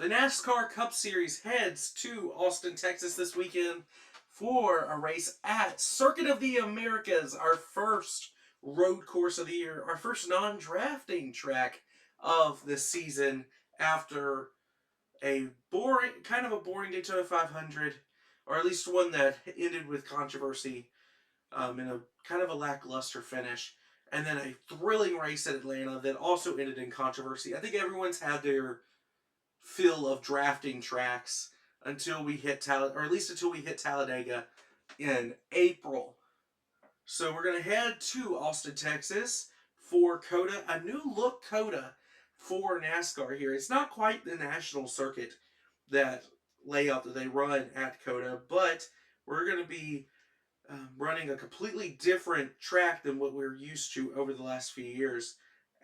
The NASCAR Cup Series heads to Austin, Texas this weekend for a race at Circuit of the Americas, our first road course of the year, our first non-drafting track of the season after a kind of a boring Daytona 500, or at least one that ended with controversy in a kind of a lackluster finish, and then a thrilling race at Atlanta that also ended in controversy. I think everyone's had their fill of drafting tracks until we hit or at least until we hit Talladega in April. So we're going to head to Austin, Texas for COTA, a new look COTA for NASCAR here. It's not quite the national circuit that layout that they run at COTA, but we're going to be running a completely different track than what we're used to over the last few years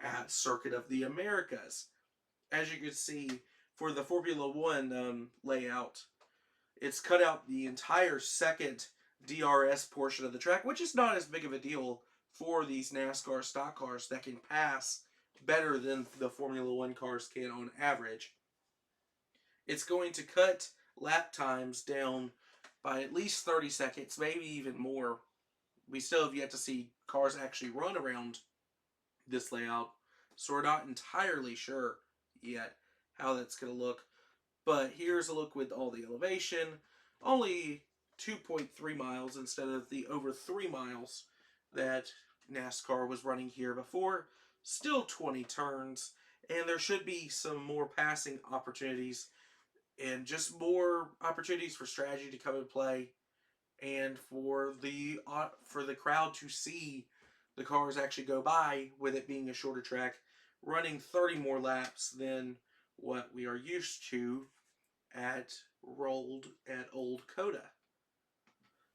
at Circuit of the Americas. As you can see, for the Formula One layout, it's cut out the entire second DRS portion of the track, which is not as big of a deal for these NASCAR stock cars that can pass better than the Formula One cars can on average. It's going to cut lap times down by at least 30 seconds, maybe even more. We still have yet to see cars actually run around this layout, so we're not entirely sure yet how that's going to look. But here's a look with all the elevation. Only 2.3 miles instead of the over 3 miles that NASCAR was running here before. Still 20 turns, and there should be some more passing opportunities and just more opportunities for strategy to come and play, and for the crowd to see the cars actually go by, with it being a shorter track, running 30 more laps than what we are used to at Old COTA.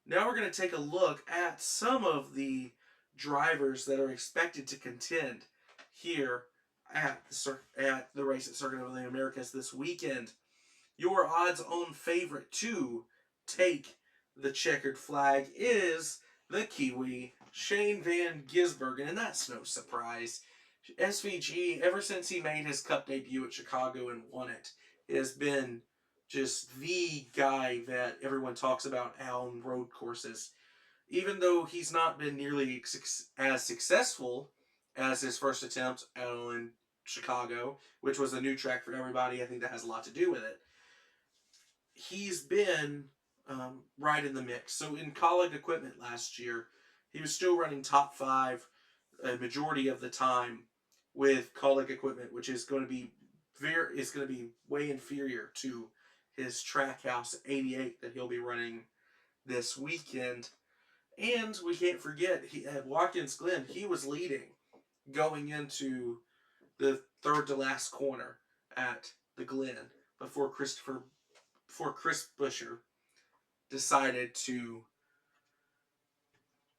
Now we're going to take a look at some of the drivers that are expected to contend here at the race at Circuit of the Americas this weekend. Your odds-on favorite to take the checkered flag is the Kiwi, Shane van Gisbergen, and that's no surprise. SVG, ever since he made his Cup debut at Chicago and won it, has been just the guy that everyone talks about on road courses. Even though he's not been nearly as successful as his first attempt in Chicago, which was a new track for everybody, I think that has a lot to do with it. He's been right in the mix. So in Kaulig equipment last year, he was still running top 5 a majority of the time with Kaulig equipment, which is going to be way inferior to his Trackhouse 88 that he'll be running this weekend. And we can't forget, at Watkins Glen, he was leading going into the third to last corner at the Glen before Chris Buescher decided to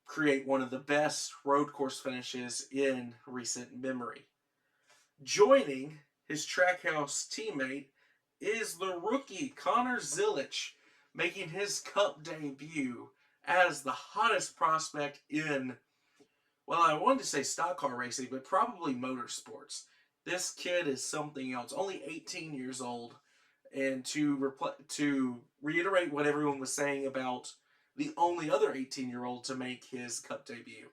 create one of the best road course finishes in recent memory. Joining his Trackhouse teammate is the rookie Connor Zilisch, making his Cup debut as the hottest prospect in, well, I wanted to say stock car racing, but probably motorsports. This kid is something else. Only 18 years old. And to reiterate what everyone was saying about the only other 18-year-old to make his Cup debut,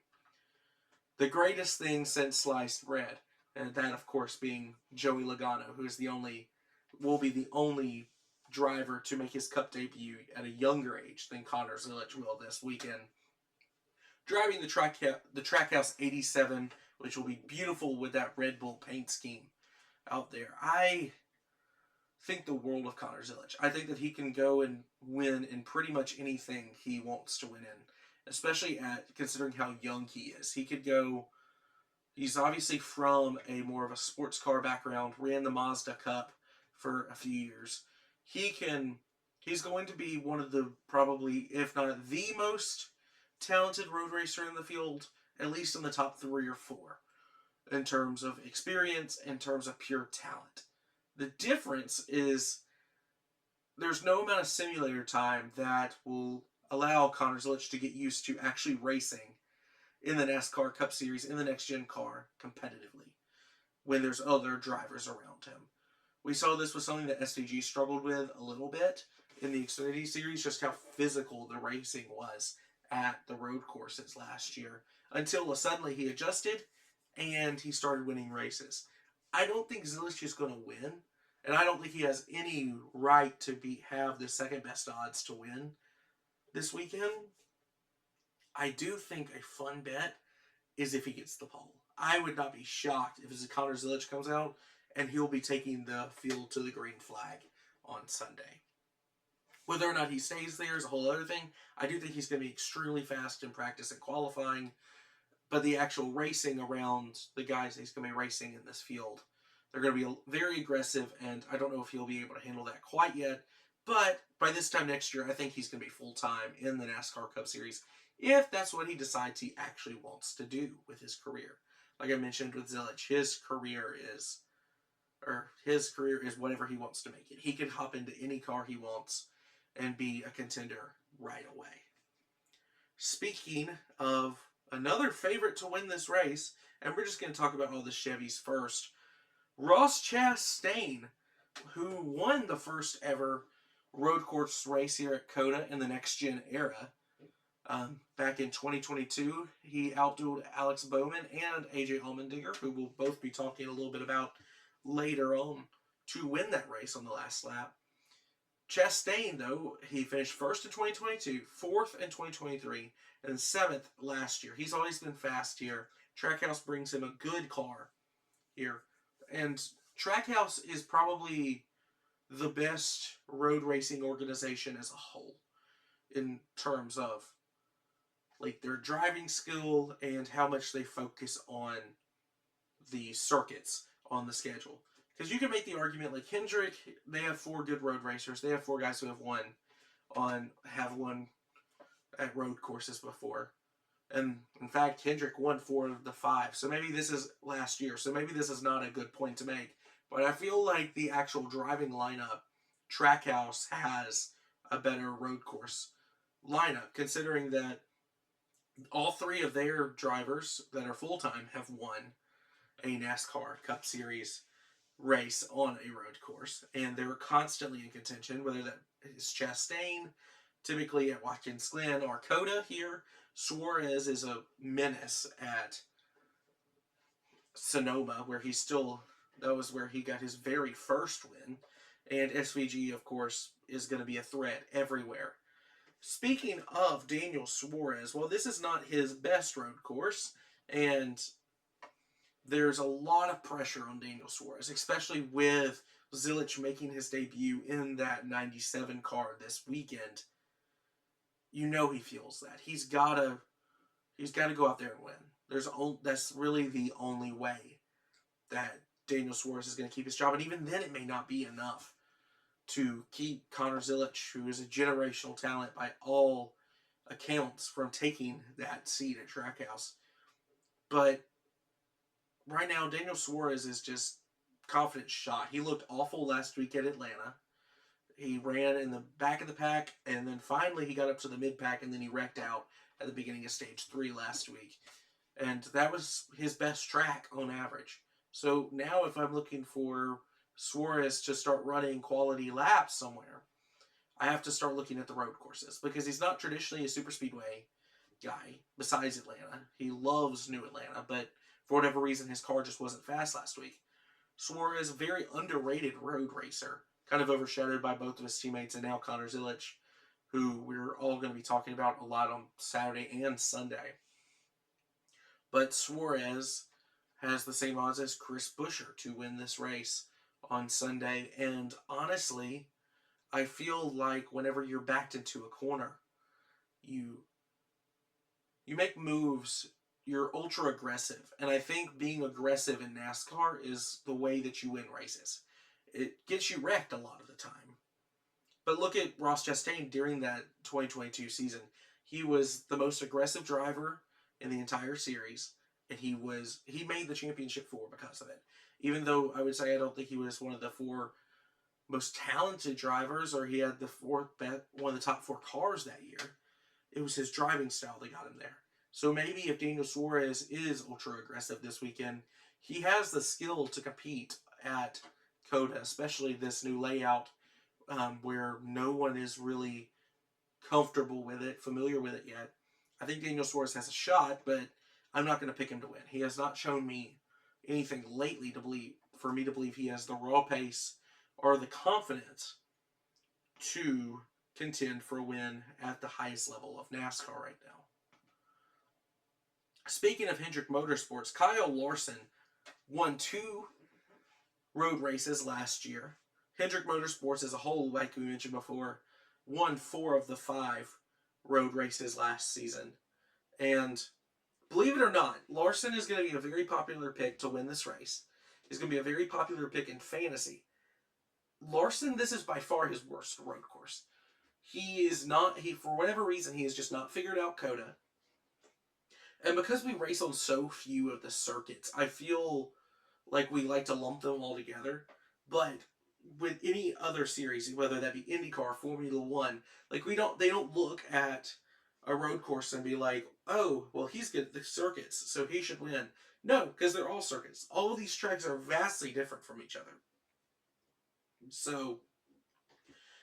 the greatest thing since sliced bread, and that, of course, being Joey Logano, who is will be the only driver to make his Cup debut at a younger age than Connor Zilisch will this weekend. Driving the Trackhouse 87, which will be beautiful with that Red Bull paint scheme out there. I think the world of Connor Zilisch. I think that he can go and win in pretty much anything he wants to win in, especially considering how young he is. He could go. He's obviously from a more of a sports car background. Ran the Mazda Cup for a few years. He's going to be one of the, probably, if not the most talented road racer in the field, at least in the top 3 or 4, in terms of experience, in terms of pure talent. The difference is there's no amount of simulator time that will allow Connor Zilisch to get used to actually racing in the NASCAR Cup Series in the next-gen car competitively when there's other drivers around him. We saw this was something that SVG struggled with a little bit in the Xfinity Series, just how physical the racing was at the road courses last year, until suddenly he adjusted and he started winning races. I don't think Zilisch is going to win, and I don't think he has any right to have the second best odds to win this weekend. I do think a fun bet is if he gets the pole. I would not be shocked if Connor Zilisch comes out and he'll be taking the field to the green flag on Sunday. Whether or not he stays there is a whole other thing. I do think he's going to be extremely fast in practice and qualifying, but the actual racing around the guys he's going to be racing in this field, they're going to be very aggressive, and I don't know if he'll be able to handle that quite yet. But by this time next year, I think he's going to be full-time in the NASCAR Cup Series, if that's what he decides he actually wants to do with his career. Like I mentioned with Zilisch, his career is whatever he wants to make it. He can hop into any car he wants and be a contender right away. Speaking of another favorite to win this race, and we're just going to talk about all the Chevys first, Ross Chastain, who won the first ever road course race here at COTA in the Next Gen era. Back in 2022, he outdueled Alex Bowman and AJ Allmendinger, who we'll both be talking a little bit about later on, to win that race on the last lap. Chastain, though, he finished first in 2022, fourth in 2023, and seventh last year. He's always been fast here. Trackhouse brings him a good car here. And Trackhouse is probably the best road racing organization as a whole in terms of like their driving skill and how much they focus on the circuits on the schedule. Because you can make the argument like Hendrick, they have 4 good road racers. They have 4 guys who have won at road courses before. And in fact, Hendrick won 4 of the 5. So maybe this is last year. So maybe this is not a good point to make. But I feel like the actual driving lineup, Trackhouse has a better road course lineup, considering that all 3 of their drivers that are full-time have won a NASCAR Cup Series race on a road course, and they're constantly in contention, whether that is Chastain, typically at Watkins Glen, or COTA here. Suarez is a menace at Sonoma, where that was where he got his very first win, and SVG, of course, is going to be a threat everywhere. Speaking of Daniel Suarez, well, this is not his best road course, and there's a lot of pressure on Daniel Suarez, especially with Zilisch making his debut in that 97 car this weekend. You know he feels that. He's got to go out there and win. That's really the only way that Daniel Suarez is going to keep his job, and even then it may not be enough to keep Connor Zilisch, who is a generational talent by all accounts, from taking that seat at Trackhouse. But right now, Daniel Suarez is just confident shot. He looked awful last week at Atlanta. He ran in the back of the pack, and then finally he got up to the mid-pack, and then he wrecked out at the beginning of Stage 3 last week. And that was his best track on average. So now if I'm looking for Suarez to start running quality laps somewhere, I have to start looking at the road courses, because he's not traditionally a super speedway guy besides Atlanta. He loves New Atlanta, but for whatever reason his car just wasn't fast last week. Suarez, a very underrated road racer, kind of overshadowed by both of his teammates and now Connor Zilisch, who we're all going to be talking about a lot on Saturday and Sunday. But Suarez has the same odds as Chris Buescher to win this race on Sunday, and honestly, I feel like whenever you're backed into a corner, you make moves, you're ultra aggressive, and I think being aggressive in NASCAR is the way that you win races. It gets you wrecked a lot of the time. But look at Ross Chastain during that 2022 season. He was the most aggressive driver in the entire series, and he made the championship 4 because of it. Even though I would say I don't think he was one of the 4 most talented drivers, or he had one of the top 4 cars that year. It was his driving style that got him there. So maybe if Daniel Suarez is ultra aggressive this weekend, he has the skill to compete at COTA, especially this new layout where no one is really comfortable with it, familiar with it yet. I think Daniel Suarez has a shot, but I'm not going to pick him to win. He has not shown me anything lately for me to believe he has the raw pace or the confidence to contend for a win at the highest level of NASCAR right now. Speaking of Hendrick Motorsports, Kyle Larson won 2 road races last year. Hendrick Motorsports as a whole, like we mentioned before, won 4 of the 5 road races last season. And believe it or not, Larson is going to be a very popular pick to win this race. He's going to be a very popular pick in fantasy. Larson, this is by far his worst road course. For whatever reason, he has just not figured out COTA. And because we race on so few of the circuits, I feel like we like to lump them all together. But with any other series, whether that be IndyCar, Formula One, they don't look at a road course and be like, oh, well, he's good at the circuits, so he should win. No, because they're all circuits. All of these tracks are vastly different from each other. So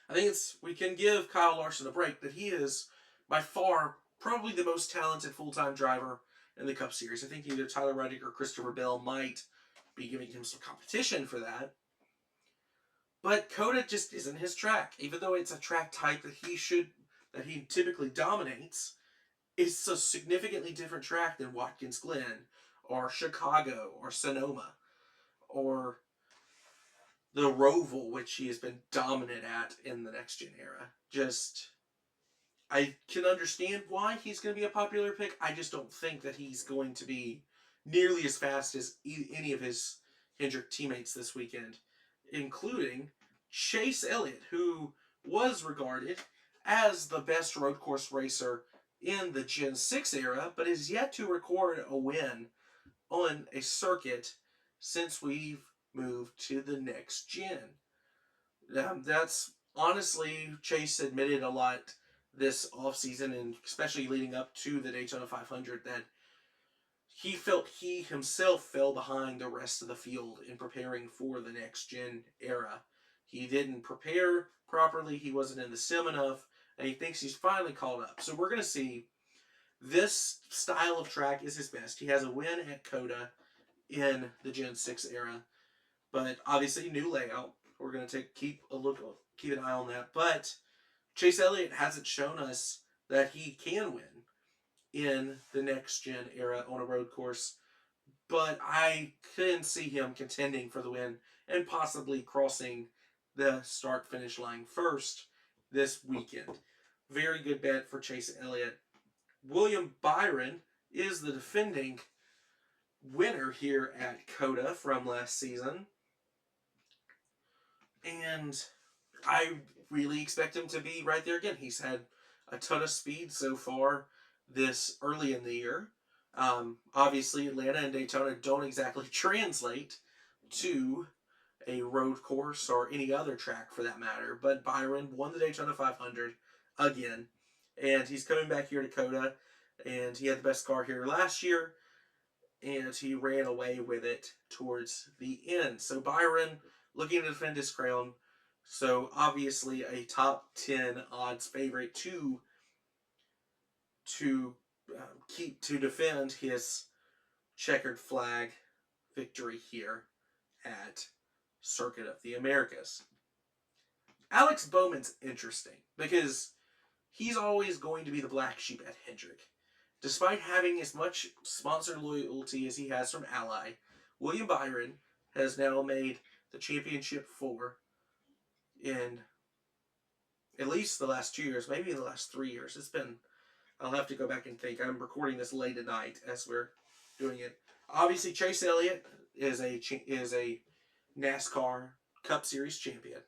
I think we can give Kyle Larson a break that he is by far probably the most talented full-time driver in the Cup Series. I think either Tyler Reddick or Christopher Bell might be giving him some competition for that. But COTA just isn't his track. Even though it's a track type that he typically dominates, it's a significantly different track than Watkins Glen or Chicago or Sonoma or the Roval, which he has been dominant at in the next gen era. I can understand why he's going to be a popular pick. I just don't think that he's going to be nearly as fast as any of his Hendrick teammates this weekend, including Chase Elliott, who was regarded as the best road course racer in the Gen 6 era, but is yet to record a win on a circuit since we've moved to the next gen. That's honestly, Chase admitted a lot this offseason, and especially leading up to the Daytona 500, that he felt he himself fell behind the rest of the field in preparing for the next gen era. He didn't prepare properly, he wasn't in the sim enough, and he thinks he's finally caught up. So we're going to see this style of track is his best. He has a win at COTA in the Gen 6 era, but obviously new layout. We're going to keep an eye on that. But Chase Elliott hasn't shown us that he can win in the next gen era on a road course, but I can see him contending for the win and possibly crossing the start-finish line first this weekend. Very good bet for Chase Elliott. William Byron is the defending winner here at COTA from last season, and I really expect him to be right there again. He's had a ton of speed so far this early in the year. Obviously, Atlanta and Daytona don't exactly translate to a road course or any other track for that matter, but Byron won the Daytona 500 again, and he's coming back here to COTA, and he had the best car here last year, and he ran away with it towards the end. So Byron looking to defend his crown. So obviously a top 10 odds favorite to defend his checkered flag victory here at Circuit of the Americas. Alex Bowman's interesting because he's always going to be the black sheep at Hendrick. Despite having as much sponsor loyalty as he has from Ally, William Byron has now made the championship 4 in at least the last 2 years, maybe in the last 3 years. I'll have to go back and think. I'm recording this late at night as we're doing it. Obviously, Chase Elliott is a NASCAR Cup Series champion,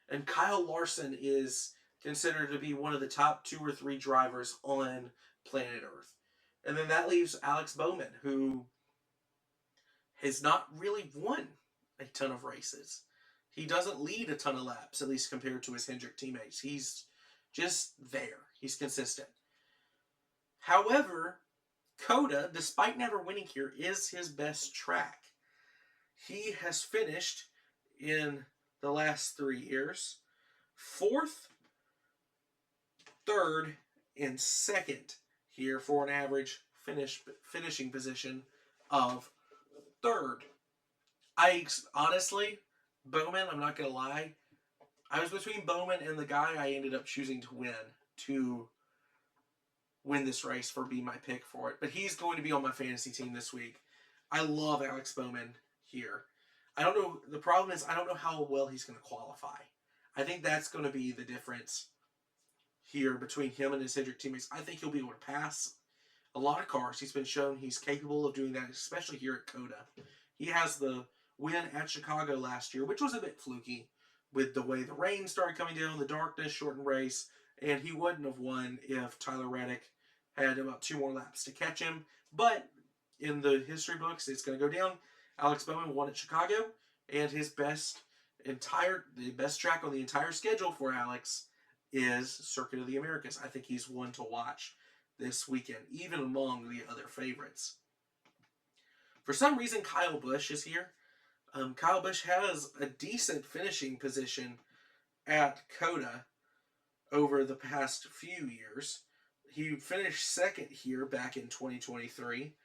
and Kyle Larson is considered to be one of the top 2 or 3 drivers on planet Earth. And then that leaves Alex Bowman, who has not really won a ton of races. He doesn't lead a ton of laps, at least compared to his Hendrick teammates. He's just there. He's consistent. However, COTA, despite never winning here, is his best track. He has finished in the last 3 years. 4th, 3rd, and 2nd here for an average finishing position of 3rd. I honestly, Bowman, I'm not going to lie, I was between Bowman and the guy I ended up choosing to win this race for being my pick for it. But he's going to be on my fantasy team this week. I love Alex Bowman here. I don't know. The problem is I don't know how well he's going to qualify. I think that's going to be the difference here between him and his Hendrick teammates. I think he'll be able to pass a lot of cars. He's been shown he's capable of doing that, especially here at COTA. He has the win at Chicago last year, which was a bit fluky with the way the rain started coming down, the darkness, shortened race, and he wouldn't have won if Tyler Reddick had about 2 more laps to catch him. But in the history books, it's going to go down. Alex Bowman won at Chicago, and the best track on the entire schedule for Alex is Circuit of the Americas. I think he's one to watch this weekend, even among the other favorites. For some reason, Kyle Busch is here. Kyle Busch has a decent finishing position at COTA over the past few years. He finished 2nd here back in 2023,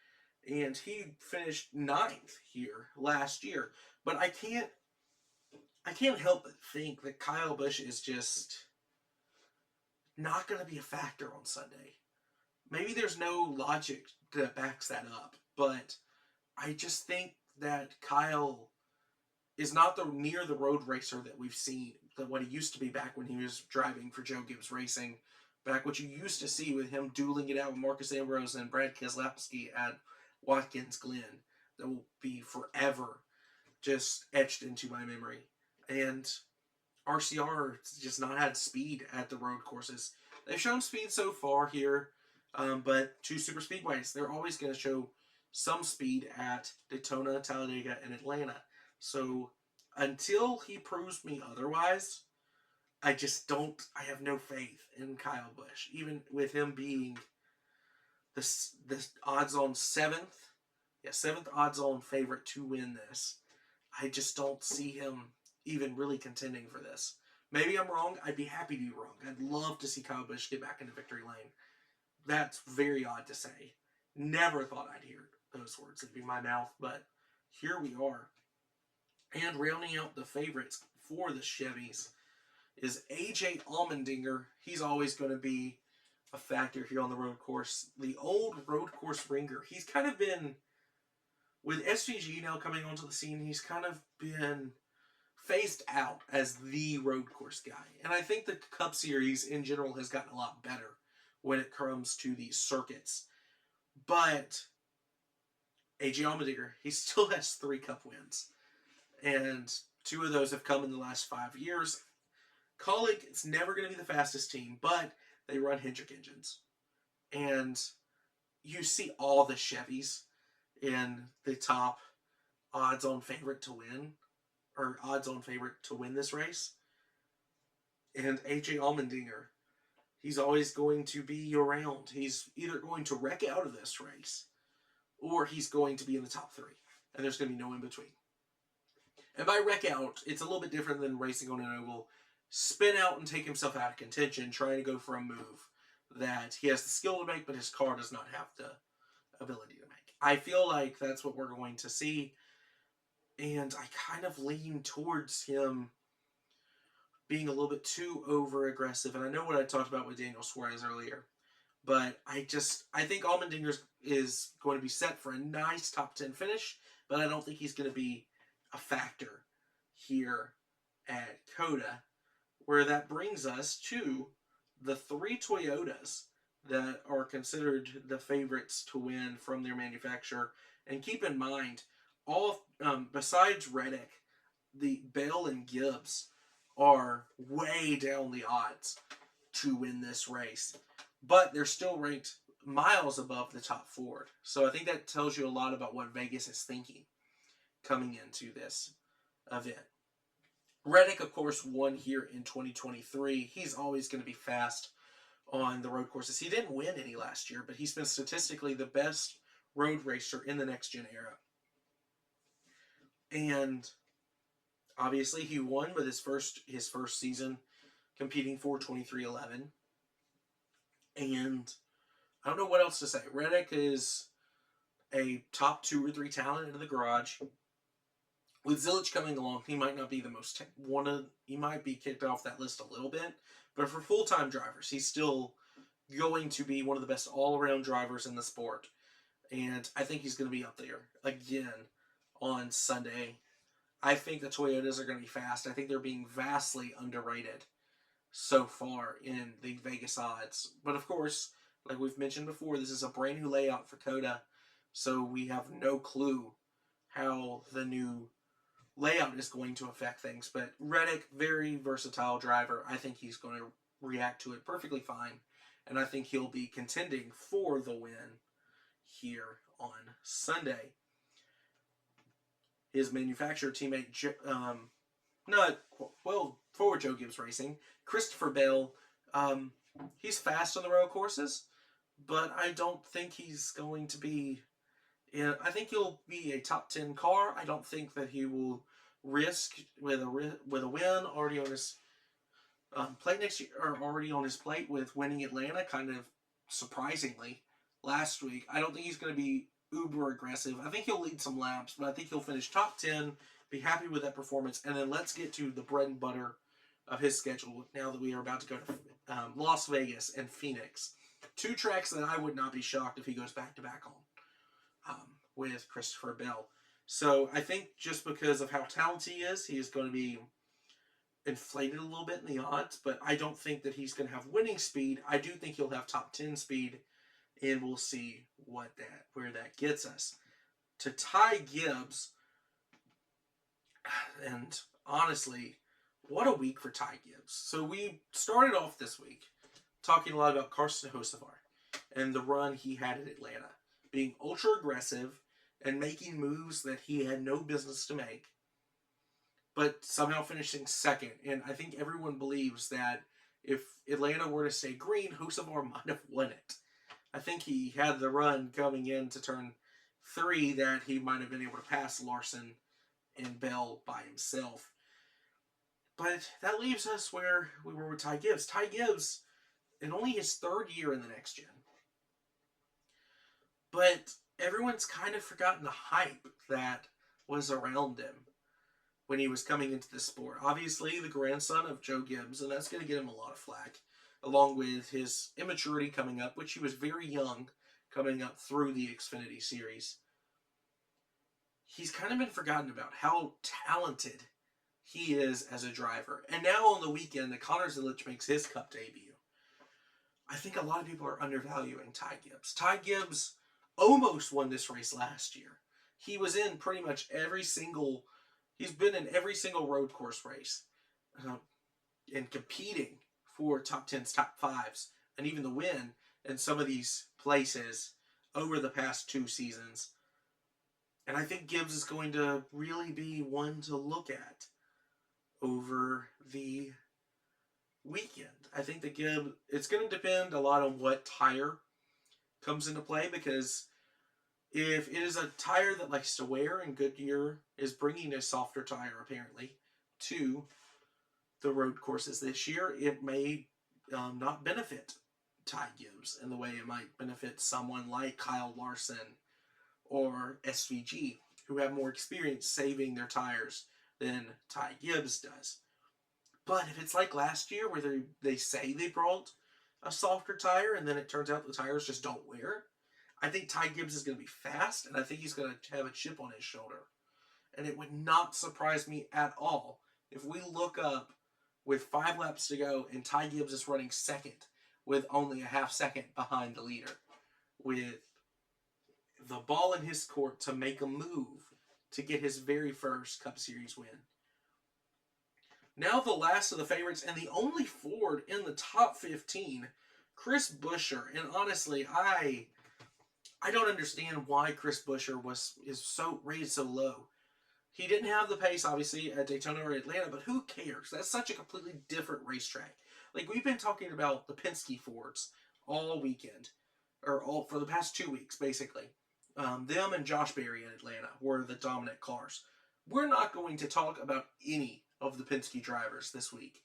and he finished 9th here last year. But I can't help but think that Kyle Busch is just not going to be a factor on Sunday. Maybe there's no logic that backs that up, but I just think that Kyle is not near the road racer that we've seen, that what he used to be back when he was driving for Joe Gibbs Racing, back what you used to see with him dueling it out with Marcus Ambrose and Brad Keselowski at Watkins Glen. That will be forever just etched into my memory. And RCR just not had speed at the road courses. They've shown speed so far here, but 2 super speedways, they're always going to show some speed at Daytona, Talladega, and Atlanta. So until he proves me otherwise, I have no faith in Kyle Busch. Even with him being the odds-on 7th odds-on favorite to win this, I just don't see him even really contending for this. Maybe I'm wrong. I'd be happy to be wrong. I'd love to see Kyle Busch get back into victory lane. That's very odd to say. Never thought I'd hear those words leaving my mouth, but here we are. And rounding out the favorites for the Chevys is AJ Allmendinger. He's always going to be a factor here on the road course. The old road course ringer. He's kind of been, with SVG now coming onto the scene, he's kind of been phased out as the road course guy. And I think the Cup Series in general has gotten a lot better when it comes to these circuits. But AJ Allmendinger, he still has 3 Cup wins. And 2 of those have come in the last 5 years. Kaulig, it's never going to be the fastest team, but they run Hendrick engines. And you see all the Chevys in the top odds-on favorite to win, or odds-on favorite to win this race. And AJ Allmendinger, he's always going to be around. He's either going to wreck out of this race, or he's going to be in the top 3. And there's going to be no in between. And by wreck out, it's a little bit different than racing on an oval. Spin out and take himself out of contention, trying to go for a move that he has the skill to make, but his car does not have the ability to make. I feel like that's what we're going to see. And I kind of lean towards him being a little bit too over-aggressive. And I know what I talked about with Daniel Suarez earlier. But I think Allmendinger is going to be set for a nice top 10 finish. But I don't think he's going to be a factor here at COTA, where that brings us to the 3 Toyotas that are considered the favorites to win from their manufacturer. And keep in mind, all besides Reddick, the Bell and Gibbs are way down the odds to win this race, but they're still ranked miles above the top 4. So I think that tells you a lot about what Vegas is thinking coming into this event. Reddick, of course, won here in 2023. He's always going to be fast on the road courses. He didn't win any last year, but he's been statistically the best road racer in the next-gen era. And Obviously, he won with his first season competing for 2311. And I don't know what else to say. Reddick is a top 2 or 3 talent in the garage. With Zilisch coming along, he might not be the most he might be kicked off that list a little bit, but for full-time drivers, he's still going to be one of the best all-around drivers in the sport. And I think he's going to be up there again on Sunday. I think the Toyotas are going to be fast. I think they're being vastly underrated so far in the Vegas odds. But of course, like we've mentioned before, this is a brand new layout for COTA, so we have no clue how the new layout is going to affect things. But Reddick, very versatile driver. I think he's going to react to it perfectly fine, and I think he'll be contending for the win here on Sunday. His manufacturer teammate, for Joe Gibbs Racing, Christopher Bell, he's fast on the road courses, but I don't think he's going to be. I think he'll be a top 10 car. I don't think that he will risk with a win already on his plate next year, or already on his plate with winning Atlanta, kind of surprisingly last week. I don't think he's going to be uber aggressive. I think he'll lead some laps, but I think he'll finish top 10, be happy with that performance, and then let's get to the bread and butter of his schedule now that we are about to go to Las Vegas and Phoenix. 2 tracks that I would not be shocked if he goes back-to-back on with Christopher Bell. So I think just because of how talented he is going to be inflated a little bit in the odds, but I don't think that he's going to have winning speed. I do think he'll have top 10 speed, and we'll see where that gets us. To Ty Gibbs, and honestly, what a week for Ty Gibbs. So we started off this week talking a lot about Carson Hocevar and the run he had at Atlanta, being ultra aggressive and making moves that he had no business to make, but somehow finishing second. And I think everyone believes that if Atlanta were to stay green, Hocevar might have won it. I think he had the run coming in to turn 3 that he might have been able to pass Larson and Bell by himself. But that leaves us where we were with Ty Gibbs. Ty Gibbs, in only his 3rd year in the next gen. But everyone's kind of forgotten the hype that was around him when he was coming into the sport. Obviously, the grandson of Joe Gibbs, and that's going to get him a lot of flack, along with his immaturity coming up, which he was very young coming up through the Xfinity Series. He's kind of been forgotten about how talented he is as a driver. And now on the weekend that Connor Zilisch makes his Cup debut, I think a lot of people are undervaluing Ty Gibbs. Ty Gibbs almost won this race last year. He was in pretty much he's been in every single road course race and competing for top 10s, top 5s, and even the win in some of these places over the past 2 seasons. And I think Gibbs is going to really be one to look at over the weekend. I think that Gibbs, it's going to depend a lot on what tire comes into play, because if it is a tire that likes to wear, and Goodyear is bringing a softer tire apparently to the road courses this year, it may not benefit Ty Gibbs in the way it might benefit someone like Kyle Larson or SVG, who have more experience saving their tires than Ty Gibbs does. But if it's like last year where they say they brought a softer tire and then it turns out the tires just don't wear, I think Ty Gibbs is going to be fast, and I think he's going to have a chip on his shoulder. And it would not surprise me at all if we look up with 5 laps to go and Ty Gibbs is running second with only a half second behind the leader, with the ball in his court to make a move to get his very first Cup Series win. Now the last of the favorites, and the only Ford in the top 15, Chris Buescher. And honestly, I don't understand why Chris Buescher is so rated so low. He didn't have the pace, obviously, at Daytona or Atlanta, but who cares? That's such a completely different racetrack. Like, we've been talking about the Penske Fords all weekend, or all for the past 2 weeks, basically. Them and Josh Berry in Atlanta were the dominant cars. we're not going to talk about any of the Penske drivers this week.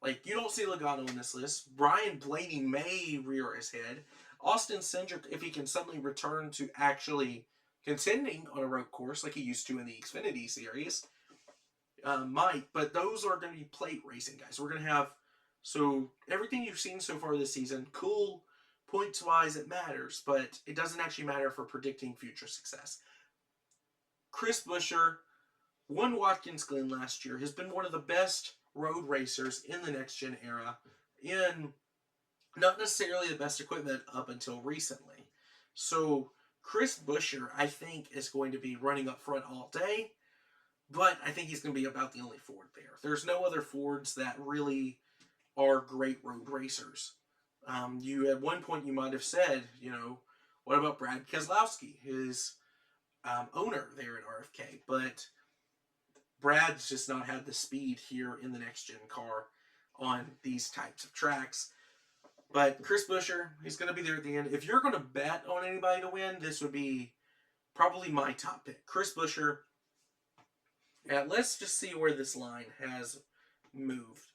Like, you don't see Logano in this list. Brian Blaney may rear his head. Austin Cindric, if he can suddenly return to actually contending on a road course like he used to in the Xfinity Series, might. But those are going to be plate racing guys. We're going to have, so everything you've seen so far this season, cool, points-wise it matters, but it doesn't actually matter for predicting future success. Chris Buescher won Watkins Glen last year, has been one of the best road racers in the next-gen era, in not necessarily the best equipment up until recently. So Chris Buescher, I think, is going to be running up front all day, but I think he's going to be about the only Ford there. There's no other Fords that really are great road racers. You at one point you might have said, what about Brad Keselowski, his owner there at RFK? But Brad's just not had the speed here in the next-gen car on these types of tracks. But Chris Buescher, he's going to be there at the end. If you're going to bet on anybody to win, this would be probably my top pick. Chris Buescher. Yeah, let's just see where this line has moved.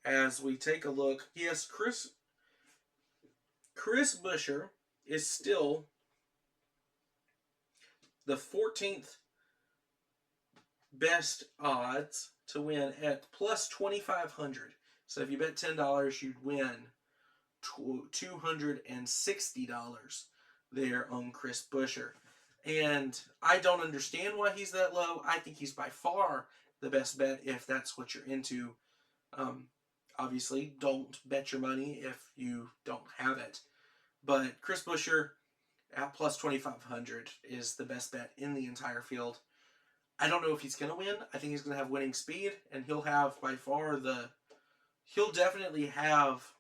As we take a look, yes, Chris Buescher is still the 14th best odds to win at plus 2,500. So if you bet $10, you'd win $260 there on Chris Buescher. And I don't understand why he's that low. I think he's by far the best bet if that's what you're into. Obviously, don't bet your money if you don't have it. But Chris Buescher at plus 2,500 is the best bet in the entire field. I don't know if he's going to win. I think he's going to have winning speed, and he'll have by far he'll definitely have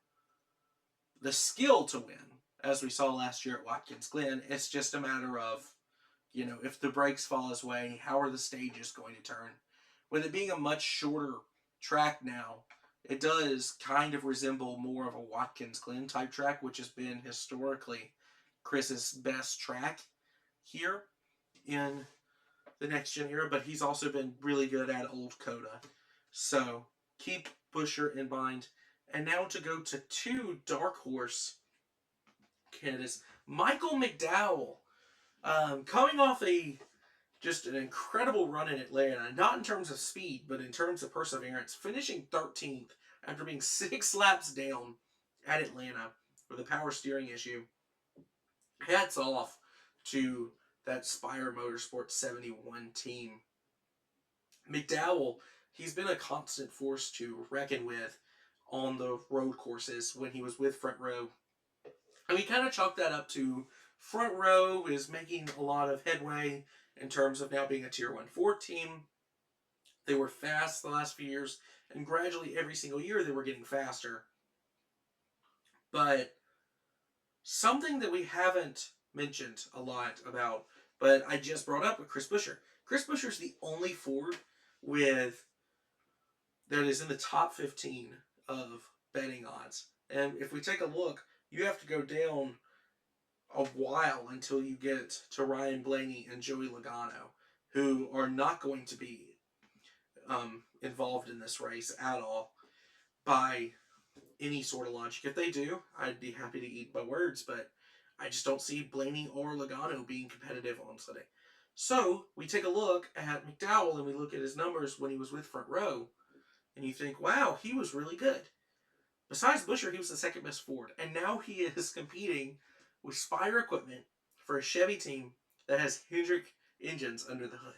the skill to win, as we saw last year at Watkins Glen. It's just a matter of, if the brakes fall his way, how are the stages going to turn? With it being a much shorter track now, it does kind of resemble more of a Watkins Glen type track, which has been historically Chris's best track here in the next-gen era, but he's also been really good at old COTA. So keep Buescher in mind. And now to go to two dark horse candidates. Michael McDowell, coming off just an incredible run in Atlanta, not in terms of speed, but in terms of perseverance, finishing 13th after being 6 laps down at Atlanta with a power steering issue. Hats off to that Spire Motorsports 71 team. McDowell, he's been a constant force to reckon with on the road courses when he was with Front Row. And we kind of chalked that up to Front Row is making a lot of headway in terms of now being a Tier 1 Ford team. They were fast the last few years, and gradually every single year they were getting faster. But something that we haven't mentioned a lot about, but I just brought up with Chris Buescher. Chris Buescher is the only Ford that is in the top 15 of betting odds. And if we take a look, you have to go down a while until you get to Ryan Blaney and Joey Logano, who are not going to be involved in this race at all by any sort of logic. If they do, I'd be happy to eat my words, but I just don't see Blaney or Logano being competitive on Sunday. So we take a look at McDowell and we look at his numbers when he was with Front Row, and you think, wow, he was really good. Besides Buescher, he was the second best Ford, and now he is competing with Spire equipment for a Chevy team that has Hendrick engines under the hood.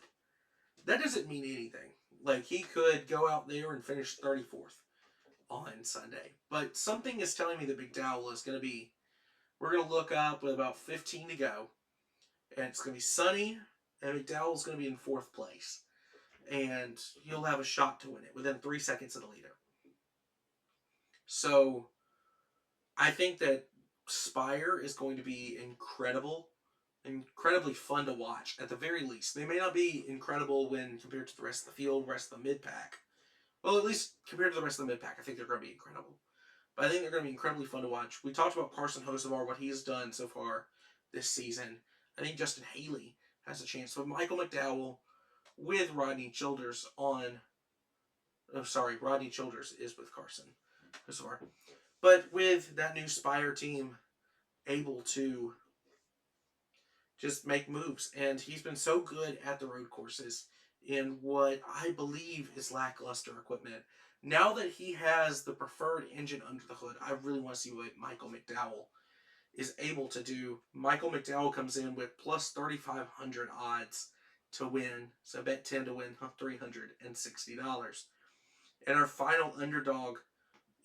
That doesn't mean anything. Like, he could go out there and finish 34th on Sunday. But something is telling me that McDowell is going to be, we're going to look up with about 15 to go, and it's going to be sunny, and McDowell's going to be in 4th place. And he'll have a shot to win it within 3 seconds of the leader. So, I think that Spire is going to be incredibly fun to watch, at the very least. They may not be incredible when compared to the rest of the field, rest of the mid-pack. Well, at least compared to the rest of the mid-pack, I think they're going to be incredible. But I think they're going to be incredibly fun to watch. We talked about Carson Hocevar, what he has done so far this season. I think Justin Haley has a chance. But Michael McDowell with Rodney Childers on. Oh, sorry, Rodney Childers is with Carson. Sorry. But with that new Spire team able to just make moves, and he's been so good at the road courses in what I believe is lackluster equipment. Now that he has the preferred engine under the hood, I really want to see what Michael McDowell is able to do. Michael McDowell comes in with plus 3,500 odds to win, so bet 10 to win $360. And our final underdog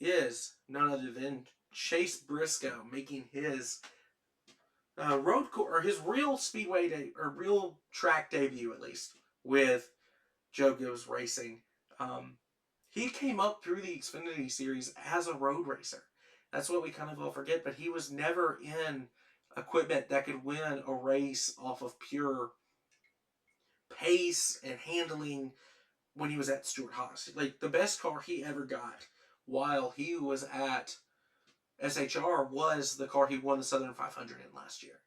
is none other than Chase Briscoe, making his his real speedway or real track debut, at least, with Joe Gibbs Racing. He came up through the Xfinity Series as a road racer. That's what we kind of all forget, but he was never in equipment that could win a race off of pure pace and handling when he was at Stewart-Haas. Like, the best car he ever got while he was at SHR was the car he won the Southern 500 in last year.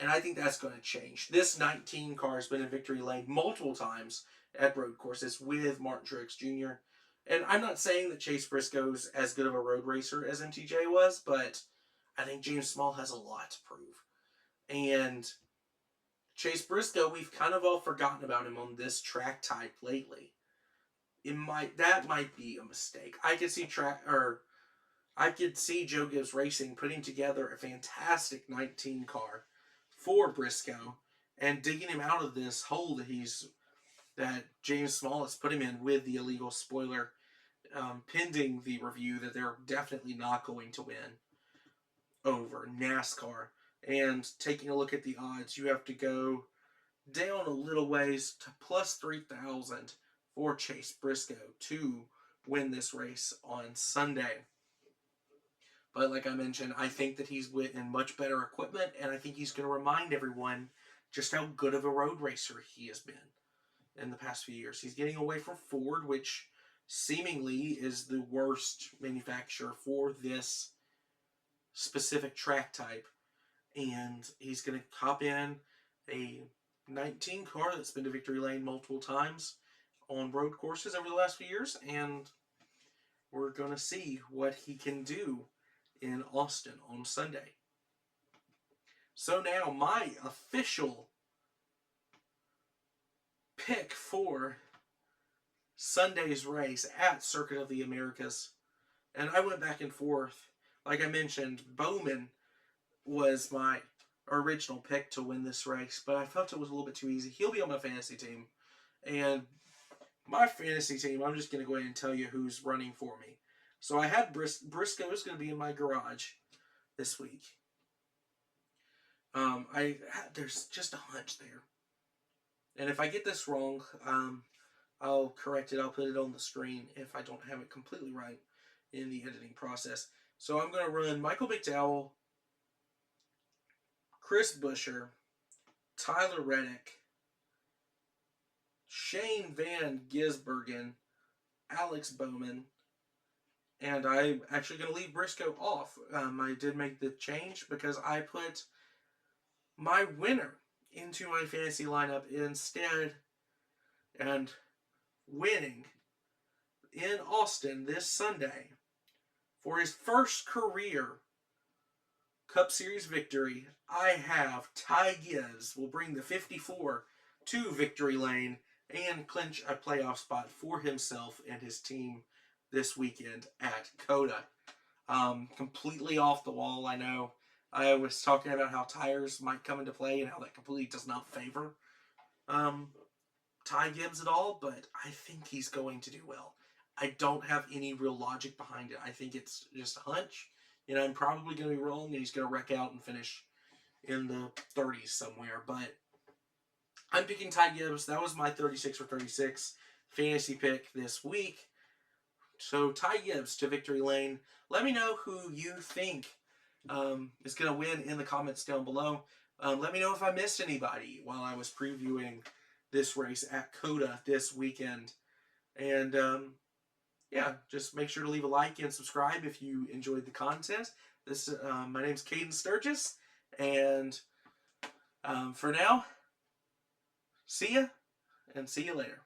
And I think that's going to change. This 19 car has been in victory lane multiple times at road courses with Martin Truex Jr. And I'm not saying that Chase Briscoe's as good of a road racer as MTJ was, but I think James Small has a lot to prove. And Chase Briscoe, we've kind of all forgotten about him on this track type lately. That might be a mistake. I could see Joe Gibbs Racing putting together a fantastic 19 car for Briscoe and digging him out of this hole that James Small has put him in with the illegal spoiler, pending the review that they're definitely not going to win over NASCAR. And taking a look at the odds, you have to go down a little ways to plus 3,000 for Chase Briscoe to win this race on Sunday. But like I mentioned, I think that he's in much better equipment, and I think he's going to remind everyone just how good of a road racer he has been in the past few years. He's getting away from Ford, which seemingly is the worst manufacturer for this specific track type. And he's going to hop in a 19 car that's been to victory lane multiple times on road courses over the last few years, and we're going to see what he can do in Austin on Sunday. So now my official pick for Sunday's race at Circuit of the Americas, and I went back and forth. Like I mentioned, Bowman was my original pick to win this race, but I felt it was a little bit too easy. He'll be on my fantasy team, and my fantasy team, I'm just going to go ahead and tell you who's running for me. So I had Briscoe is going to be in my garage this week. There's just a hunch there, and if I get this wrong, I'll correct it. I'll put it on the screen if I don't have it completely right in the editing process. So I'm going to run Michael McDowell, Chris Buescher, Tyler Reddick, Shane van Gisbergen, Alex Bowman, and I'm actually going to leave Briscoe off. I did make the change because I put my winner into my fantasy lineup instead, and winning in Austin this Sunday for his first career Cup Series victory, I have Ty Gibbs will bring the 54 to victory lane and clinch a playoff spot for himself and his team this weekend at COTA. Completely off the wall, I know. I was talking about how tires might come into play and how that completely does not favor Ty Gibbs at all, but I think he's going to do well. I don't have any real logic behind it. I think it's just a hunch. I'm probably going to be wrong, and he's going to wreck out and finish in the 30s somewhere. But I'm picking Ty Gibbs. That was my 36 for 36 fantasy pick this week. So Ty Gibbs to victory lane. Let me know who you think is going to win in the comments down below. Let me know if I missed anybody while I was previewing this race at COTA this weekend. And yeah, just make sure to leave a like and subscribe if you enjoyed the content. My name's Caden Sturgis, and for now, See ya, and see you later.